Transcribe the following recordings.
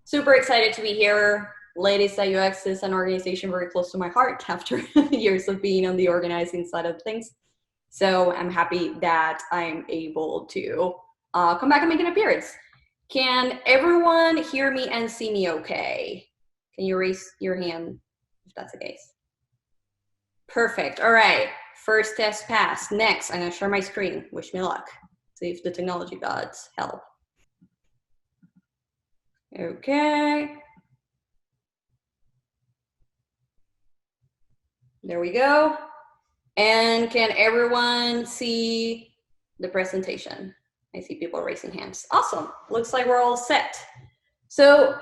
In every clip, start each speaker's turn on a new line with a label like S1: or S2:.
S1: Super excited to be here. Ladies at UX is an organization very close to my heart after years of being on the organizing side of things. So I'm happy that I'm able to come back and make an appearance. Can everyone hear me and see me okay? Can you raise your hand if that's the case? Perfect. All right. First test passed. Next, I'm going to share my screen. Wish me luck. See if the technology gods help. Okay. There we go. And can everyone see the presentation? I see people raising hands. Awesome. Looks like we're all set. So,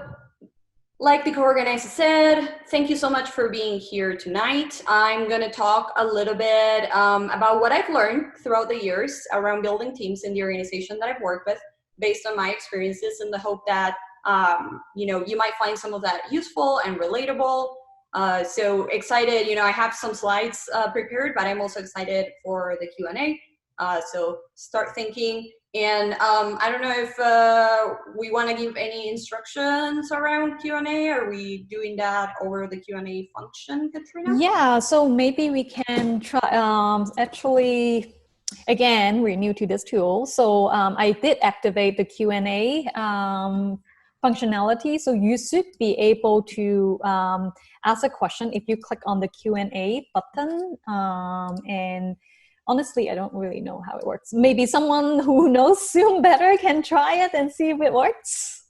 S1: like the co-organizer said, thank you so much for being here tonight. I'm going to talk a little bit about what I've learned throughout the years around building teams in the organization that I've worked with based on my experiences, in the hope that you might find some of that useful and relatable. So excited, I have some slides prepared, but I'm also excited for the Q&A. So start thinking. And I don't know if we want to give any instructions around Q&A. Are we doing that over the Q&A function, Katrina?
S2: Yeah, so maybe we can try, actually, again, we're new to this tool. So I did activate the Q&A functionality. So you should be able to ask a question if you click on the Q&A button. And honestly, I don't really know how it works. Maybe someone who knows Zoom better can try it and see if it works.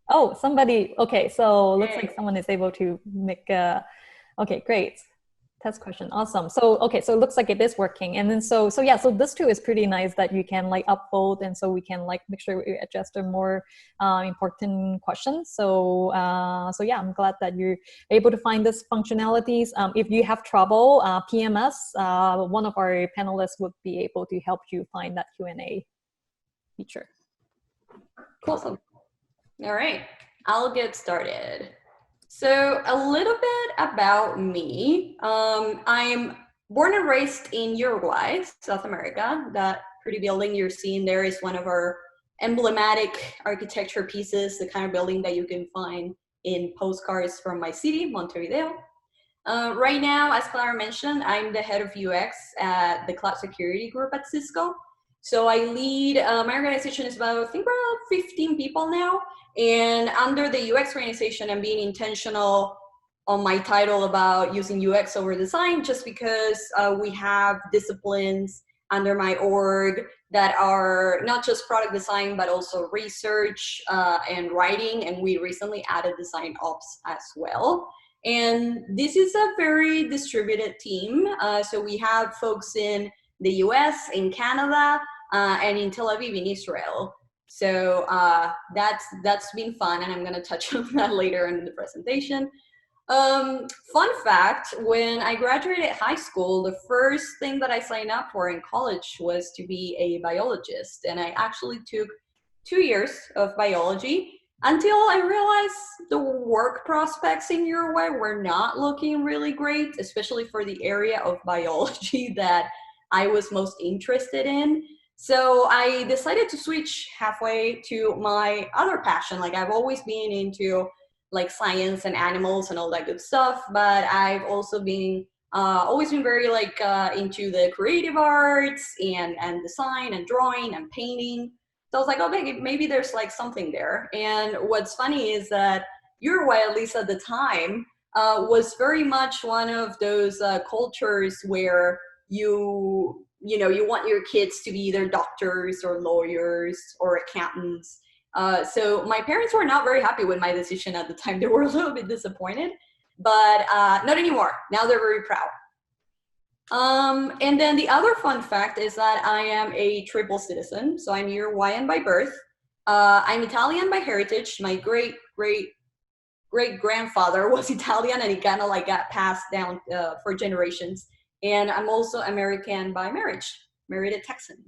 S2: Oh, somebody, okay, so looks like someone is able to make a, okay, great. Test question, awesome. So, okay, so it looks like it is working. And then so yeah, so this tool is pretty nice that you can like upvote, and so we can like make sure we adjust the more important questions. So yeah, I'm glad that you're able to find this functionalities. If you have trouble, PMS, one of our panelists would be able to help you find that Q&A feature.
S1: Cool. Awesome. All right, I'll get started. So a little bit about me. I'm born and raised in Uruguay, South America. That pretty building you're seeing there is one of our emblematic architecture pieces, the kind of building that you can find in postcards from my city, Montevideo. Right now, as Clara mentioned, I'm the head of UX at the Cloud Security group at Cisco. So I lead, my organization is about, I think we're about 15 people now. And under the UX organization, I'm being intentional on my title about using UX over design, just because we have disciplines under my org that are not just product design, but also research and writing. And we recently added design ops as well. And this is a very distributed team. So we have folks in the US, in Canada, and in Tel Aviv, in Israel. So that's been fun, and I'm going to touch on that later in the presentation. Fun fact, when I graduated high school, the first thing that I signed up for in college was to be a biologist. And I actually took 2 years of biology until I realized the work prospects in Uruguay were not looking really great, especially for the area of biology that I was most interested in. So I decided to switch halfway to my other passion. Like, I've always been into like science and animals and all that good stuff, but I've also been always been very like into the creative arts and design and drawing and painting. So I was like, oh, maybe there's like something there. And what's funny is that Uruguay, at least at the time, was very much one of those cultures where you want your kids to be either doctors or lawyers or accountants. So my parents were not very happy with my decision at the time. They were a little bit disappointed, but not anymore. Now they're very proud. And then the other fun fact is that I am a triple citizen. So I'm Uruguayan by birth. I'm Italian by heritage. My great-grandfather was Italian, and it kind of like got passed down for generations. And I'm also American by marriage, married a Texan.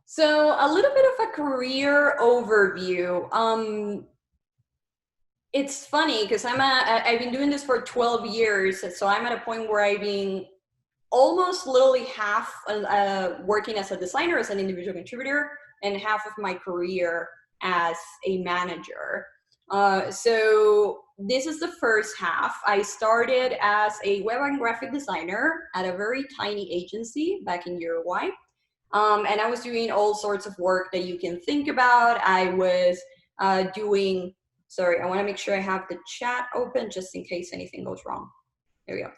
S1: So a little bit of a career overview. It's funny because I've been doing this for 12 years. So I'm at a point where I've been almost literally half working as a designer, as an individual contributor, and half of my career as a manager. So this is the first half. I started as a web and graphic designer at a very tiny agency back in Uruguay. And I was doing all sorts of work that you can think about. I was doing, sorry, I want to make sure I have the chat open just in case anything goes wrong. There we go.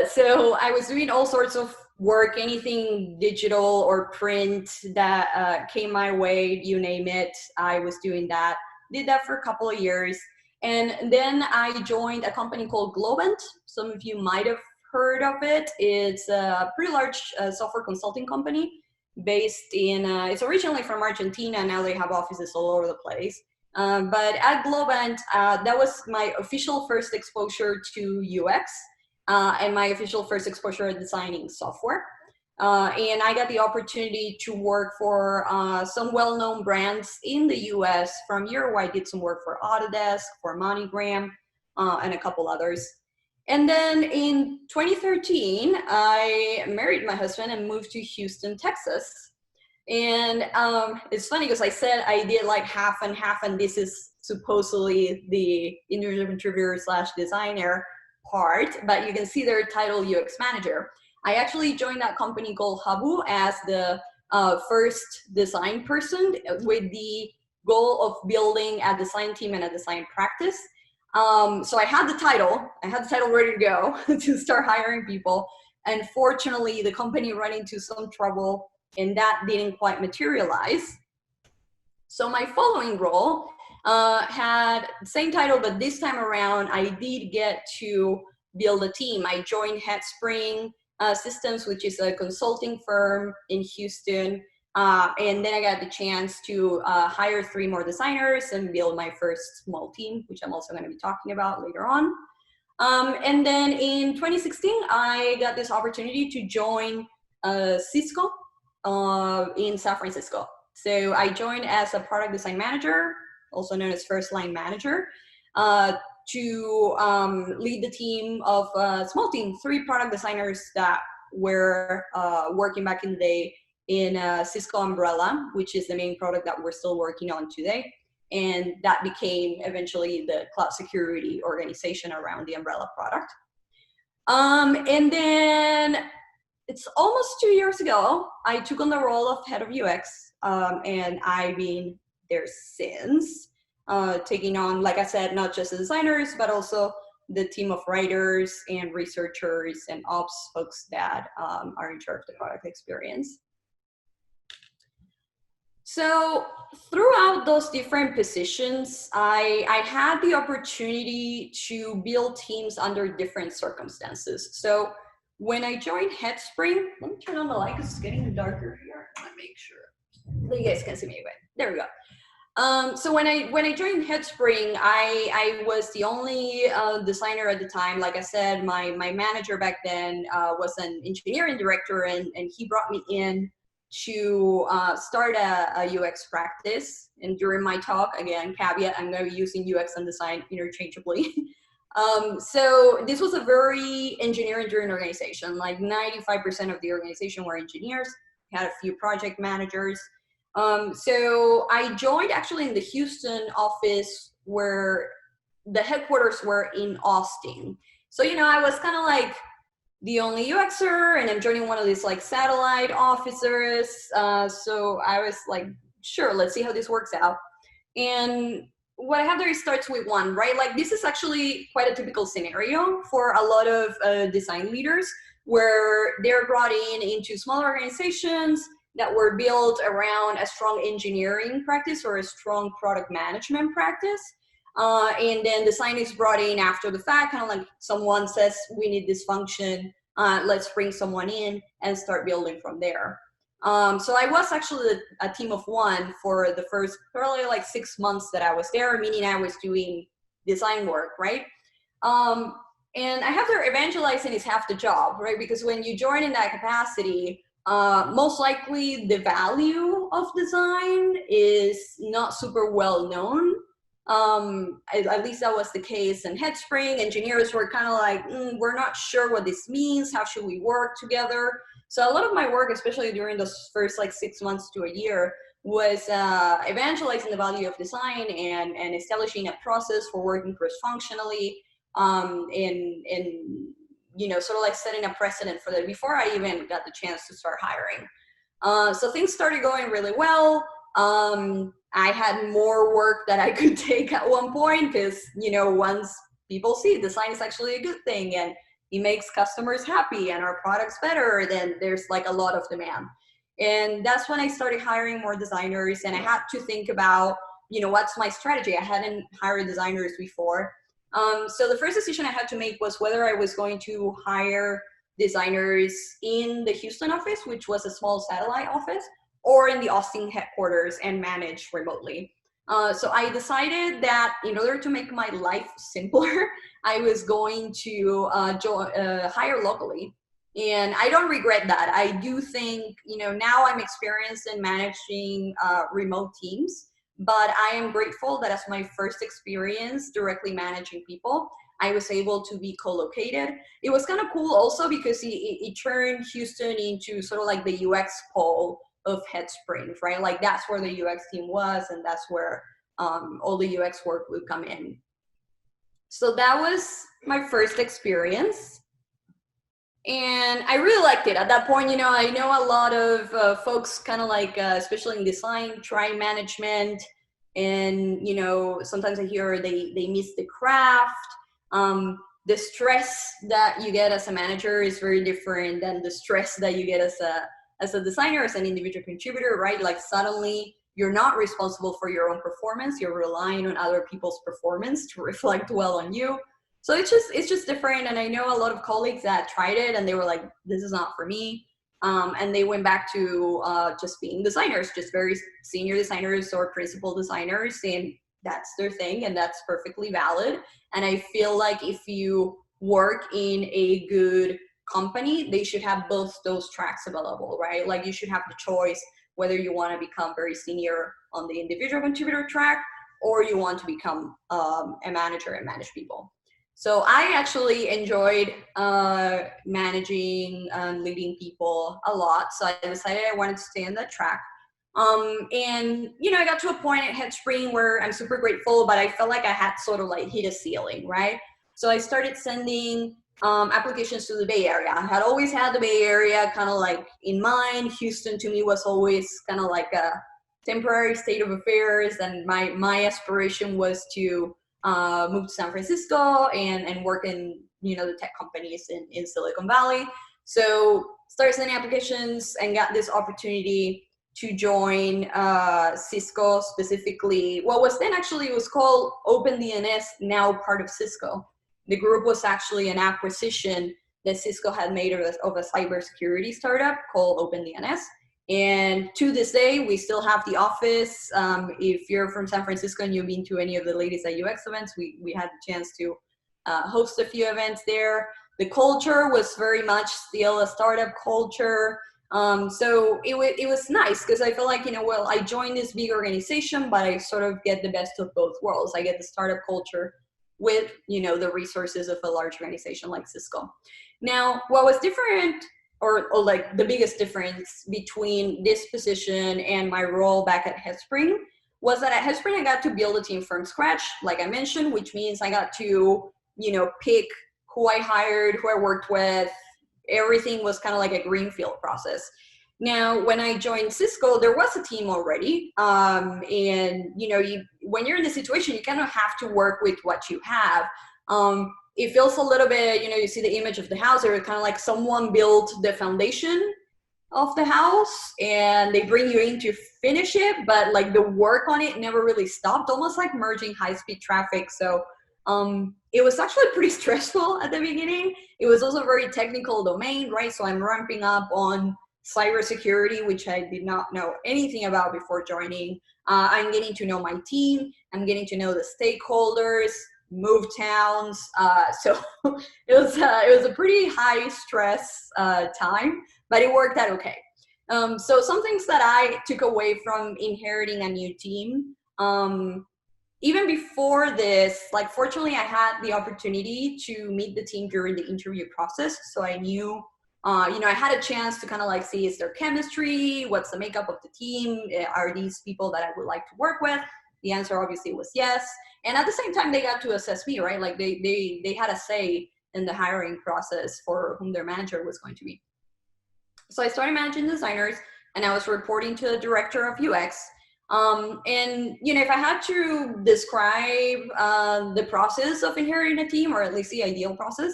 S1: So I was doing all sorts of work, anything digital or print that came my way, you name it, I was doing that. Did that for a couple of years. And then I joined a company called Globant. Some of you might have heard of it. It's a pretty large software consulting company based in, it's originally from Argentina. Now they have offices all over the place. But at Globant, that was my official first exposure to UX and my official first exposure at designing software. And I got the opportunity to work for some well-known brands in the US. From Uruguay, I did some work for Autodesk, for MoneyGram, and a couple others. And then in 2013, I married my husband and moved to Houston, Texas. And it's funny because I said I did like half and half, and this is supposedly the individual contributor / designer part, but you can see their title UX manager. I actually joined that company called Habu as the first design person with the goal of building a design team and a design practice. So I had the title ready to go to start hiring people. Unfortunately, the company ran into some trouble and that didn't quite materialize. So my following role had the same title, but this time around, I did get to build a team. I joined Headspring Systems, which is a consulting firm in Houston. And then I got the chance to hire 3 more designers and build my first small team, which I'm also going to be talking about later on. And then in 2016, I got this opportunity to join Cisco in San Francisco. So I joined as a product design manager, also known as first line manager, to lead the team of a small team, 3 product designers that were working back in the day in Cisco Umbrella, which is the main product that we're still working on today. And that became eventually the cloud security organization around the Umbrella product. And then it's almost 2 years ago, I took on the role of head of UX, and I've been there since, taking on, like I said, not just the designers, but also the team of writers and researchers and ops folks that are in charge of the product experience. So throughout those different positions, I had the opportunity to build teams under different circumstances. So when I joined Headspring, let me turn on the light because it's getting darker here. I want to make sure that you guys can see me anyway. There we go. So when I joined Headspring, I was the only designer at the time. Like I said, my manager back then was an engineering director, and he brought me in to start a UX practice. And during my talk, again, caveat, I'm going to be using UX and design interchangeably. So this was a very engineering-driven organization. Like 95% of the organization were engineers. We had a few project managers. So I joined actually in the Houston office where the headquarters were in Austin. So, you know, I was kind of like the only UXer, and I'm joining one of these like satellite officers. So I was like, sure, let's see how this works out. And what I have there starts with 1, right? Like this is actually quite a typical scenario for a lot of design leaders where they're brought into small organizations that were built around a strong engineering practice or a strong product management practice. And then design is brought in after the fact, kind of like someone says, we need this function, let's bring someone in and start building from there. So I was actually a team of 1 for the first probably like 6 months that I was there, meaning I was doing design work, right? And I have to evangelizing is half the job, right? Because when you join in that capacity, most likely the value of design is not super well known. At least that was the case in Headspring. Engineers were kind of like, we're not sure what this means. How should we work together? So a lot of my work, especially during those first like 6 months to a year, was evangelizing the value of design and establishing a process for working cross-functionally, and sort of like setting a precedent for that before I even got the chance to start hiring. So things started going really well. I had more work that I could take at one point because, once people see design is actually a good thing and it makes customers happy and our product's better, then there's like a lot of demand. And that's when I started hiring more designers, and I had to think about, what's my strategy? I hadn't hired designers before. So the first decision I had to make was whether I was going to hire designers in the Houston office, which was a small satellite office, or in the Austin headquarters and manage remotely. So I decided that in order to make my life simpler, I was going to hire locally. And I don't regret that. I do think, now I'm experienced in managing remote teams, but I am grateful that as my first experience directly managing people, I was able to be co-located. It was kind of cool also because it turned Houston into sort of like the UX pole of Headsprings, right? Like that's where the UX team was, and that's where all the UX work would come in. So that was my first experience. And I really liked it. At that point, I know a lot of folks kind of like, especially in design, try management. And, sometimes I hear they miss the craft. The stress that you get as a manager is very different than the stress that you get as a designer, as an individual contributor, right? Like suddenly you're not responsible for your own performance. You're relying on other people's performance to reflect well on you. So it's just different. And I know a lot of colleagues that tried it and they were like, this is not for me. And they went back to just being designers, just very senior designers or principal designers. And that's their thing, and that's perfectly valid. And I feel like if you work in a good company, they should have both those tracks available, right? Like you should have the choice whether you want to become very senior on the individual contributor track or you want to become a manager and manage people. So I actually enjoyed managing and leading people a lot. So I decided I wanted to stay on that track. And I got to a point at Headspring where I'm super grateful, but I felt like I had sort of like hit a ceiling, right? So I started sending applications to the Bay Area. I had always had the Bay Area kind of like in mind. Houston to me was always kind of like a temporary state of affairs, and my aspiration was to moved to San Francisco and work in the tech companies in Silicon Valley. So started sending applications and got this opportunity to join Cisco, specifically what was then actually, it was called OpenDNS, now part of Cisco. The group was actually an acquisition that Cisco had made of a cybersecurity startup called OpenDNS. And to this day, we still have the office. If you're from San Francisco and you've been to any of the Ladies at UX events, we had the chance to host a few events there. The culture was very much still a startup culture. So it was nice because I feel like, I joined this big organization, but I sort of get the best of both worlds. I get the startup culture with, the resources of a large organization like Cisco. Now, what was different or like the biggest difference between this position and my role back at Headspring was that at Headspring I got to build a team from scratch, like I mentioned, which means I got to, pick who I hired, who I worked with. Everything was kind of like a greenfield process. Now, when I joined Cisco, there was a team already. And, when you're in this situation, you kind of have to work with what you have. It feels a little bit, you see the image of the house, or kind of like someone built the foundation of the house and they bring you in to finish it, but like the work on it never really stopped, almost like merging high-speed traffic. So it was actually pretty stressful at the beginning. It was also a very technical domain, right? So I'm ramping up on cybersecurity, which I did not know anything about before joining. I'm getting to know my team. I'm getting to know the stakeholders, move towns. So it was a pretty high stress time, but it worked out okay. So some things that I took away from inheriting a new team, even before this, like fortunately I had the opportunity to meet the team during the interview process. So I knew I had a chance to kind of like see, is there chemistry? What's the makeup of the team? Are these people that I would like to work with? The answer obviously was yes. And at the same time, they got to assess me, right? Like they had a say in the hiring process for whom their manager was going to be. So I started managing designers, and I was reporting to the director of UX. And if I had to describe the process of inheriting a team, or at least the ideal process,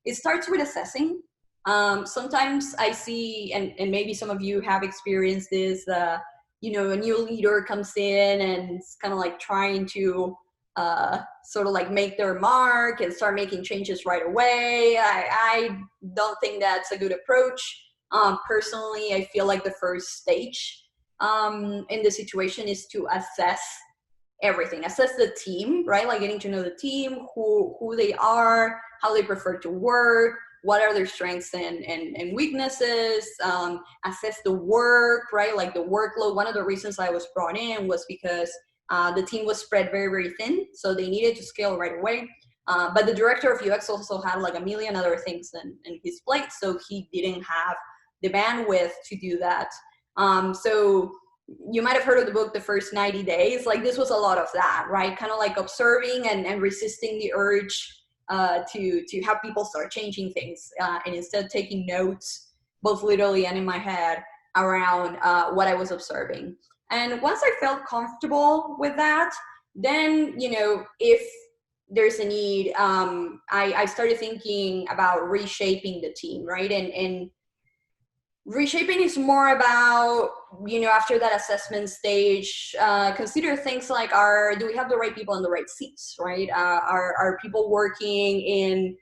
S1: it starts with assessing. Sometimes I see, and maybe some of you have experienced this, a new leader comes in and it's kind of like trying to sort of like make their mark and start making changes right away. I don't think that's a good approach. Personally, I feel like the first stage in the situation is to assess everything, assess the team, right? Like getting to know the team, who they are, how they prefer to work, what are their strengths and weaknesses, assess the work, right? Like the workload. One of the reasons I was brought in was because the team was spread very, very thin, so they needed to scale right away. But the director of UX also had like a million other things in his plate, so he didn't have the bandwidth to do that. So you might have heard of the book, The First 90 Days. Like this was a lot of that, right? Kind of like observing and resisting the urge to have people start changing things, and instead taking notes, both literally and in my head, around what I was observing. And once I felt comfortable with that, then, if there's a need, I started thinking about reshaping the team, right? And reshaping is more about, after that assessment stage, consider things like, do we have the right people in the right seats, right? Are people working in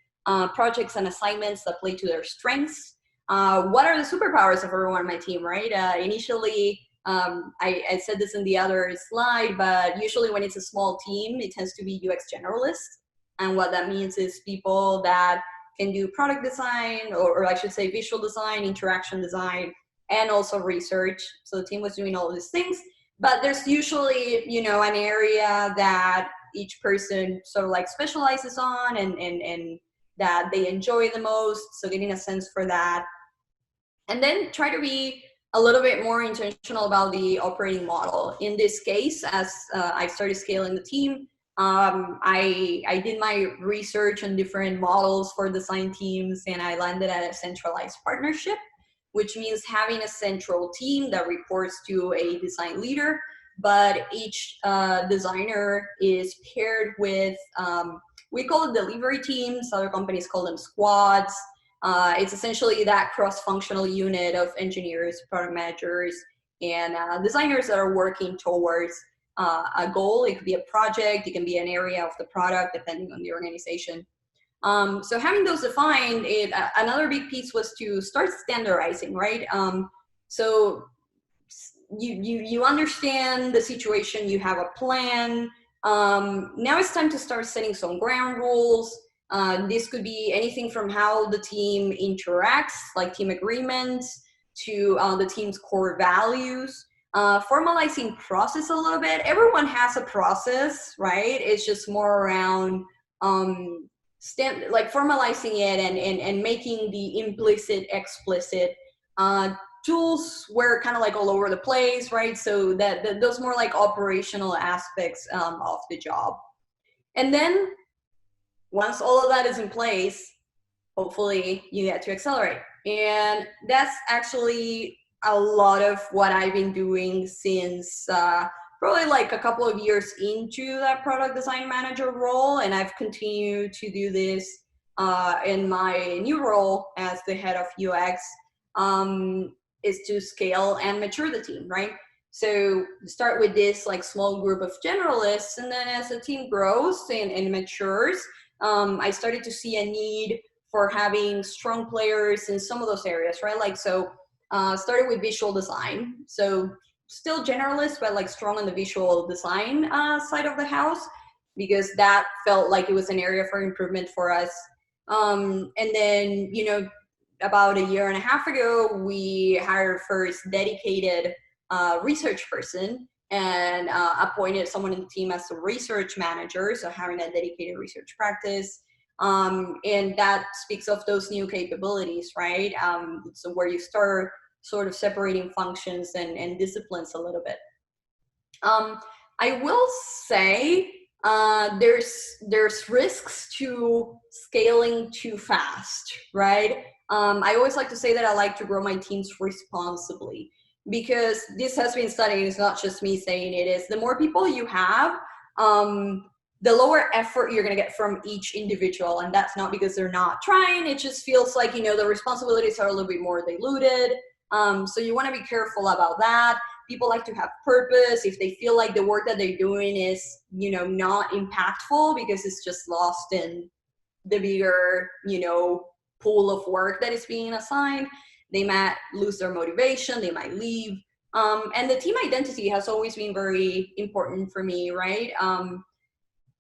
S1: projects and assignments that play to their strengths? What are the superpowers of everyone on my team, right? Initially, I said this in the other slide, but usually when it's a small team, it tends to be UX generalists. And what that means is people that can do product design, or I should say visual design, interaction design, and also research. So the team was doing all these things, but there's usually, an area that each person sort of like specializes on and that they enjoy the most. So getting a sense for that. And then try to be a little bit more intentional about the operating model. In this case, as I started scaling the team, I did my research on different models for design teams, and I landed at a centralized partnership, which means having a central team that reports to a design leader, but each designer is paired with, we call it delivery teams, other companies call them squads. It's essentially that cross-functional unit of engineers, product managers, and designers that are working towards a goal. It could be a project, it can be an area of the product, depending on the organization. So having those defined, another big piece was to start standardizing, right? So you understand the situation, you have a plan. Now it's time to start setting some ground rules. This could be anything from how the team interacts, like team agreements, to the team's core values. Formalizing process a little bit. Everyone has a process, right? It's just more around like formalizing it and making the implicit, explicit. Tools were kind of like all over the place, right? So that those more like operational aspects of the job. And then once all of that is in place, hopefully you get to accelerate. And that's actually a lot of what I've been doing since probably like a couple of years into that product design manager role. And I've continued to do this in my new role as the head of UX, is to scale and mature the team, right? So start with this like small group of generalists, and then as the team grows and matures, I started to see a need for having strong players in some of those areas, right? Like, so started with visual design. So still generalist, but like strong on the visual design side of the house, because that felt like it was an area for improvement for us. And then, about a year and a half ago, we hired first dedicated research person and appointed someone in the team as a research manager, so having a dedicated research practice. And that speaks of those new capabilities, right? So where you start sort of separating functions and disciplines a little bit. I will say there's risks to scaling too fast, right? I always like to say that I like to grow my teams responsibly, because this has been studied. It's not just me saying it. Is the more people you have, the lower effort you're going to get from each individual. And that's not because they're not trying. It just feels like, you know, the responsibilities are a little bit more diluted. So you want to be careful about that. People like to have purpose. If they feel like the work that they're doing is, you know, not impactful because it's just lost in the bigger, you know, pool of work that is being assigned, they might lose their motivation, they might leave. And the team identity has always been very important for me, right?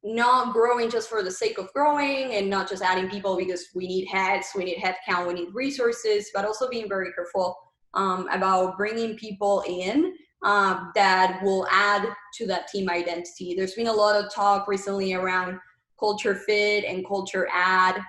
S1: Not growing just for the sake of growing, and not just adding people because we need heads, we need headcount, we need resources, but also being very careful about bringing people in that will add to that team identity. There's been a lot of talk recently around culture fit and culture add.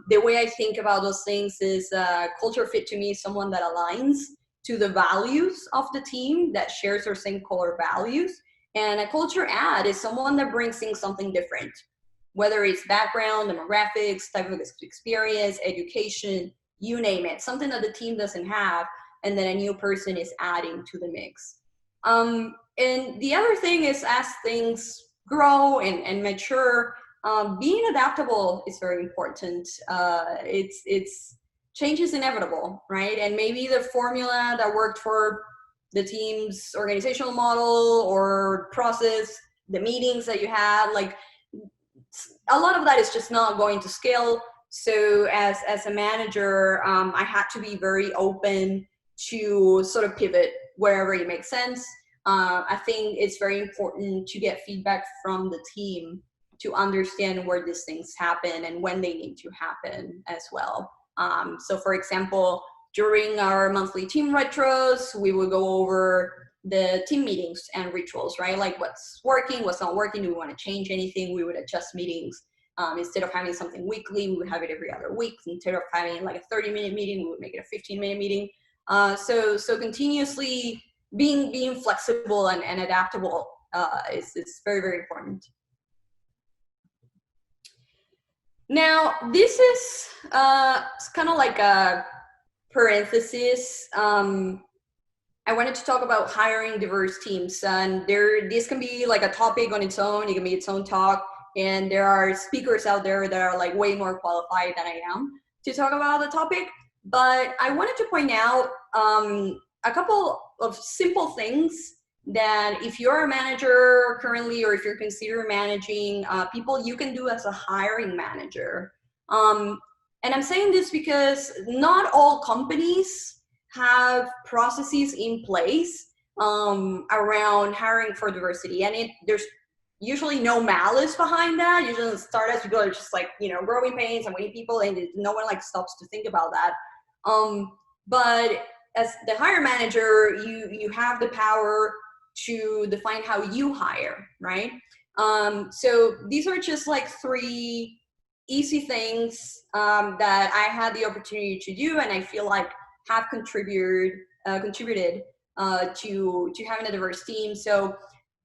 S1: The way I think about those things is culture fit to me is someone that aligns to the values of the team, that shares our same core values. And a culture add is someone that brings in something different, whether it's background, demographics, type of experience, education, you name it, something that the team doesn't have, and then a new person is adding to the mix. And the other thing is, as things grow and mature, being adaptable is very important. It's change is inevitable, right? And maybe the formula that worked for the team's organizational model or process, the meetings that you had, like a lot of that is just not going to scale. So as a manager, I had to be very open to sort of pivot wherever it makes sense. I think it's very important to get feedback from the team to understand where these things happen and when they need to happen as well. So for example, during our monthly team retros, we would go over the team meetings and rituals, right? Like what's working, what's not working, do we want to change anything? We would adjust meetings. Instead of having something weekly, we would have it every other week. Instead of having like a 30-minute meeting, we would make it a 15-minute meeting. So continuously being flexible and adaptable is very, very important. Now, this is kind of like a parenthesis. I wanted to talk about hiring diverse teams, and this can be like a topic on its own. It can be its own talk, and there are speakers out there that are like way more qualified than I am to talk about the topic. But I wanted to point out a couple of simple things that if you're a manager currently, or if you're considering managing people, you can do as a hiring manager. And I'm saying this because not all companies have processes in place around hiring for diversity, and there's usually no malice behind that. Usually the startups, people are just like, you know, growing pains and winning people, and no one like stops to think about that. But as the hire manager, you have the power to define how you hire, right? So these are just like 3 easy things that I had the opportunity to do, and I feel like have contributed to having a diverse team. So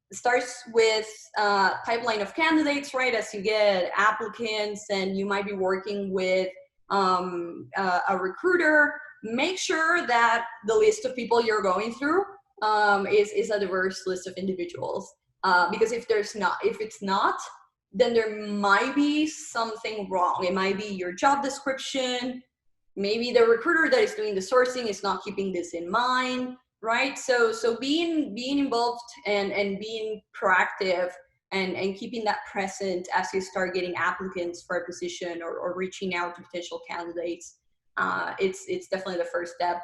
S1: it starts with pipeline of candidates, right? As you get applicants and you might be working with a recruiter, make sure that the list of people you're going through is a diverse list of individuals. Because if it's not, then there might be something wrong. It might be your job description. Maybe the recruiter that is doing the sourcing is not keeping this in mind, right? So being involved and being proactive and keeping that present as you start getting applicants for a position or reaching out to potential candidates, it's definitely the first step.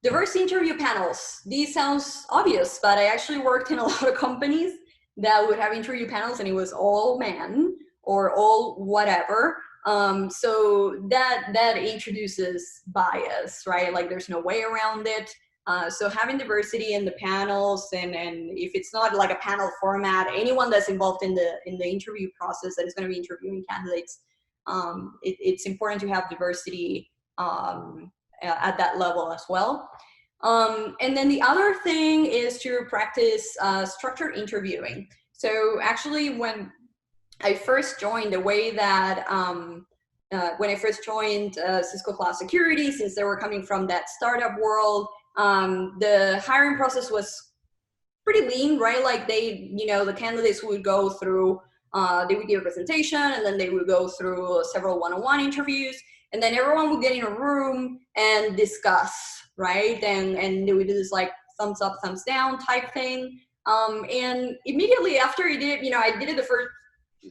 S1: Diverse interview panels. These sounds obvious, but I actually worked in a lot of companies that would have interview panels and it was all men or all whatever. So that introduces bias, right? Like there's no way around it. So having diversity in the panels, and if it's not like a panel format, anyone that's involved in the interview process that is going to be interviewing candidates, it's important to have diversity at that level as well. And then the other thing is to practice structured interviewing. So actually, when I first joined, the way that when I first joined Cisco Cloud Security, since they were coming from that startup world, the hiring process was pretty lean, right? Like the candidates would go through, they would give a presentation, and then they would go through several one-on-one interviews, and then everyone would get in a room and discuss, right? And they would do this like thumbs up, thumbs down type thing. And immediately after I did it the first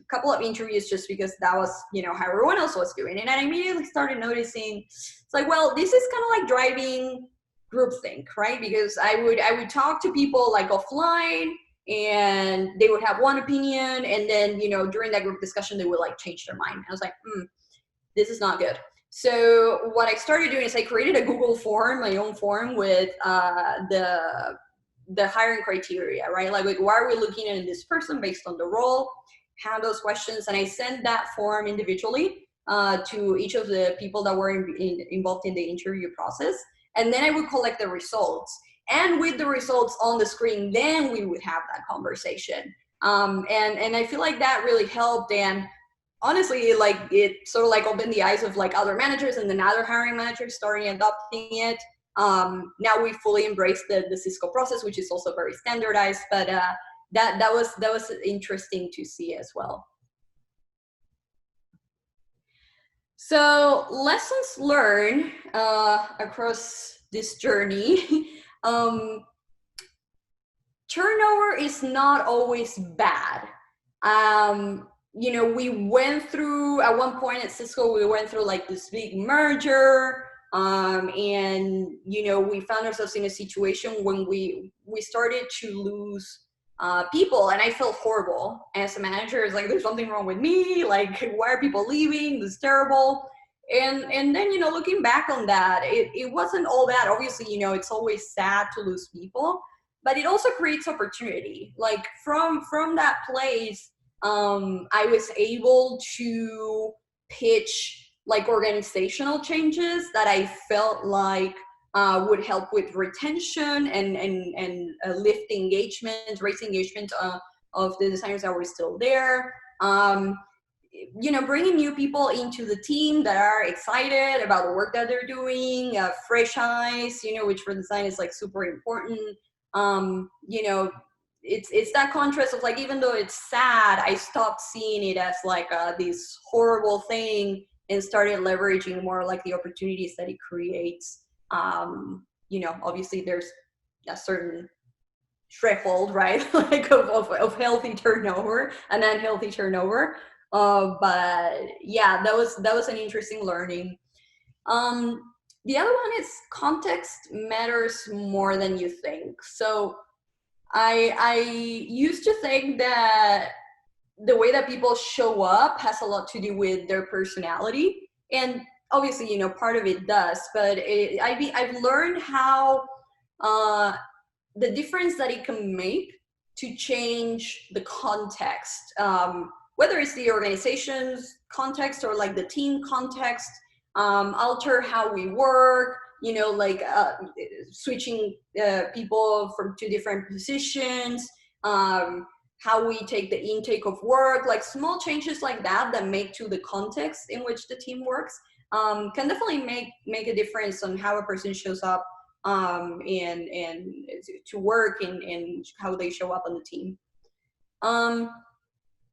S1: couple of interviews just because that was, how everyone else was doing it. And I immediately started noticing, it's like, well, this is kind of like driving groupthink, right? Because I would talk to people like offline, and they would have one opinion, and then, during that group discussion, they would like change their mind. I was like, this is not good. So what I started doing is I created a Google form, my own form, with the hiring criteria, right? Like, why are we looking at this person based on the role? Have those questions, and I sent that form individually to each of the people that were involved in the interview process. And then I would collect the results. And with the results on the screen, then we would have that conversation. And I feel like that really helped. And honestly, like, it sort of like opened the eyes of like other managers, and then other hiring managers starting adopting it. Now we fully embrace the Cisco process, which is also very standardized, but that was interesting to see as well. So lessons learned across this journey. Turnover is not always bad. We went through, at one point at Cisco, we went through like this big merger, and we found ourselves in a situation when we started to lose people, and I felt horrible as a manager. It's like, there's something wrong with me. Like, why are people leaving? This is terrible. And then, looking back on that, it wasn't all bad. Obviously, it's always sad to lose people, but it also creates opportunity. Like, from that place, I was able to pitch like organizational changes that I felt like would help with retention and lift engagement, raise engagement of the designers that were still there. Bringing new people into the team that are excited about the work that they're doing, fresh eyes, which for design is like super important. It's that contrast of like, even though it's sad, I stopped seeing it as like this horrible thing, and started leveraging more like the opportunities that it creates. Obviously there's a certain threshold, right? Like of healthy turnover and unhealthy turnover. But yeah, that was an interesting learning. The other one is context matters more than you think. So I used to think that the way that people show up has a lot to do with their personality, and obviously, part of it does. But I've learned how the difference that it can make to change the context, whether it's the organization's context or like the team context, alter how we work. Like switching people to different positions. How we take the intake of work, like small changes like that make to the context in which the team works, can definitely make a difference on how a person shows up and to work, and how they show up on the team.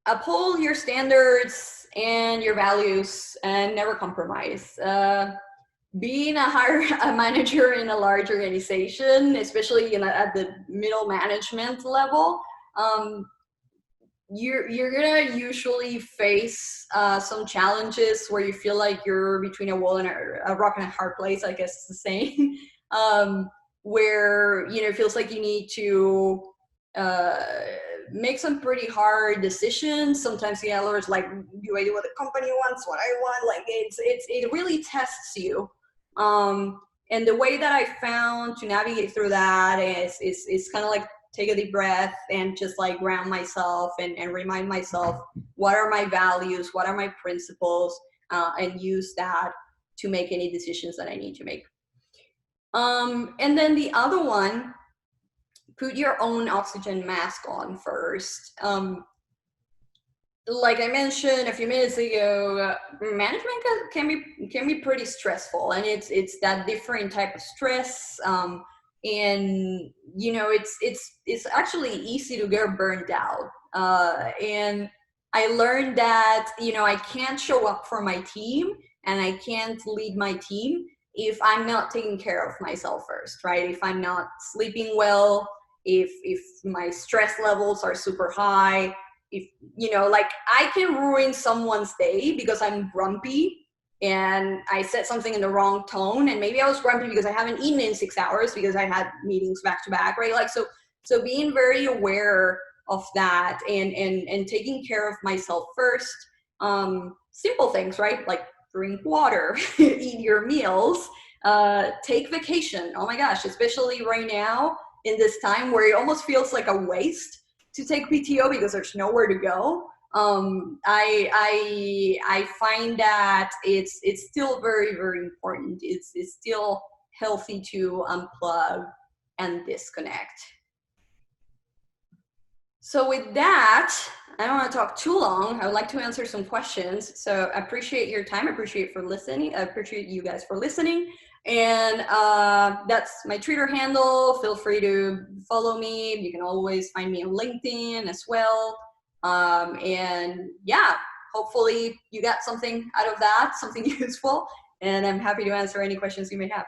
S1: Uphold your standards and your values, and never compromise. Being a manager in a large organization, especially at the middle management level, you're gonna usually face some challenges where you feel like you're between a wall and a rock and a hard place, I guess it's the same. Where it feels like you need to make some pretty hard decisions. Sometimes the alert like, do I do what the company wants, what I want? Like it really tests you. And the way that I found to navigate through that is kind of like take a deep breath and just like ground myself and remind myself what are my values, what are my principles, and use that to make any decisions that I need to make. And then the other one, put your own oxygen mask on first. Like I mentioned a few minutes ago, management can be pretty stressful, and it's that different type of stress. And you know, it's actually easy to get burned out. And I learned that, you know, I can't show up for my team and I can't lead my team if I'm not taking care of myself first, right? If I'm not sleeping well, if my stress levels are super high, if, you know, like I can ruin someone's day because I'm grumpy and I said something in the wrong tone, and maybe I was grumpy because I haven't eaten in 6 hours because I had meetings back to back, right? Like, so being very aware of that and taking care of myself first. Simple things, right? Like drink water, eat your meals, take vacation. Oh my gosh, especially right now in this time where it almost feels like a waste to take PTO because there's nowhere to go. I find that it's still very, very important. It's still healthy to unplug and disconnect. So with that, I don't want to talk too long. I would like to answer some questions. So I appreciate your time. I appreciate for listening. I appreciate you guys for listening. And that's my Twitter handle. Feel free to follow me. You can always find me on LinkedIn as well. And yeah, hopefully you got something out of that, something useful. And I'm happy to answer any questions you may have.